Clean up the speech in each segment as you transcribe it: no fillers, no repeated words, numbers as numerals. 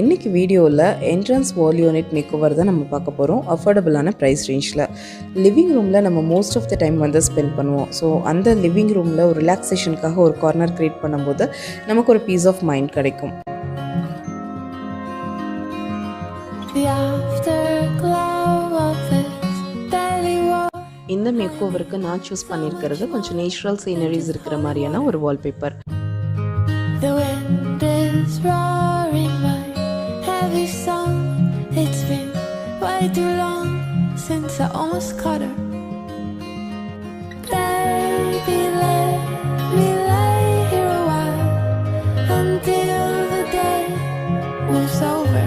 இன்றைக்கி வீடியோவில் entrance wall unit makeover தான் நம்ம பார்க்க போகிறோம். அஃபோர்டபுளான ப்ரைஸ் ரேஞ்சில். லிவிங் ரூமில் நம்ம மோஸ்ட் ஆஃப் த டைம் வந்து ஸ்பெண்ட் பண்ணுவோம். ஸோ அந்த லிவிங் ரூமில் ஒரு ரிலாக்ஸேஷனுக்காக ஒரு கார்னர் க்ரியேட் பண்ணும்போது நமக்கு ஒரு பீஸ் ஆஃப் மைண்ட் கிடைக்கும். இந்த மேக் ஓவருக்கு நான் சூஸ் பண்ணியிருக்கிறது கொஞ்சம் நேச்சுரல் சீனரிஸ் இருக்கிற மாதிரியான ஒரு wallpaper. It's been way too long since I almost caught her. Baby, let me lay here a while until the day moves over.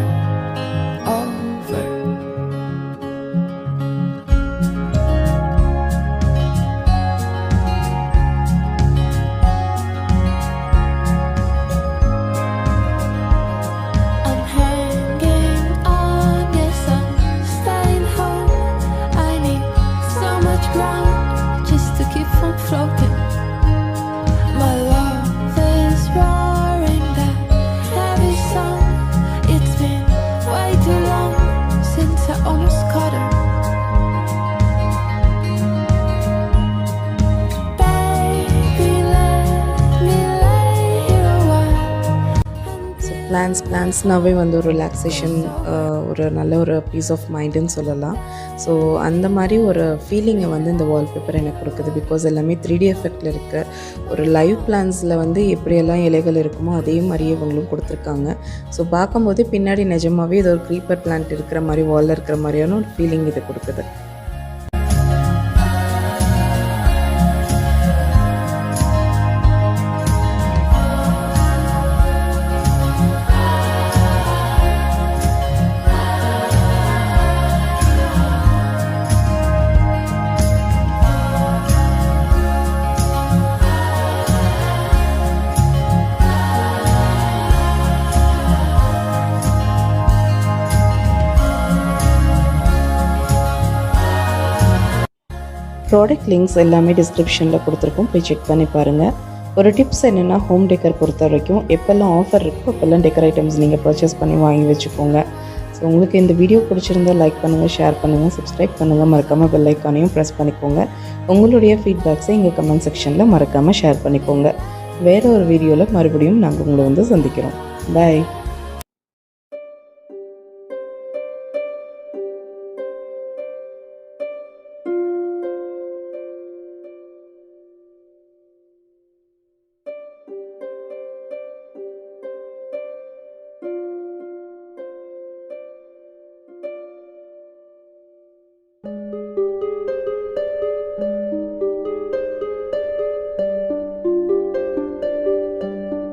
பிளான்ஸ்னாவே வந்து ஒரு ரிலாக்ஸேஷன், ஒரு நல்ல ஒரு பீஸ் ஆஃப் மைண்டுன்னு சொல்லலாம். ஸோ அந்த மாதிரி ஒரு ஃபீலிங்கை வந்து இந்த வால்பேப்பர் எனக்கு கொடுக்குது. பிகாஸ் எல்லாமே 3D எஃபெக்டில் இருக்குது. ஒரு லைவ் பிளான்ஸில் வந்து எப்படியெல்லாம் இலைகள் இருக்குமோ அதே மாதிரியே இவங்களும் கொடுத்துருக்காங்க. ஸோ பார்க்கும்போது பின்னாடி நிஜமாகவே இது ஒரு க்ரீப்பர் பிளான்ட் இருக்கிற மாதிரி, வாலில் இருக்கிற மாதிரியான ஒரு ஃபீலிங் இது கொடுக்குது. ப்ராடக்ட் லிங்க்ஸ் எல்லாமே டிஸ்கிரிப்ஷனில் கொடுத்துருக்கோம், போய் செக் பண்ணி பாருங்கள். ஒரு டிப்ஸ் என்னென்னா, ஹோம் டெக்கர் பொறுத்த வரைக்கும் எப்போல்லாம் ஆஃபர் இருக்கோ அப்போல்லாம் டெக்கர் ஐட்டம்ஸ் நீங்கள் பர்ச்சேஸ் பண்ணி வாங்கி வச்சுக்கோங்க. ஸோ உங்களுக்கு இந்த வீடியோ பிடிச்சிருந்தால் லைக் பண்ணுங்கள், ஷேர் பண்ணுங்கள், சப்ஸ்கிரைப் பண்ணுங்கள், மறக்காமல் பெல் ஐக்கானையும் ப்ரெஸ் பண்ணிக்கோங்க. உங்களுடைய ஃபீட்பேக்ஸை எங்கள் கமெண்ட் செக்ஷனில் மறக்காமல் ஷேர் பண்ணிக்கோங்க. வேறு ஒரு வீடியோவில் மறுபடியும் நாங்கள் உங்களை வந்து சந்திக்கிறோம். பாய்.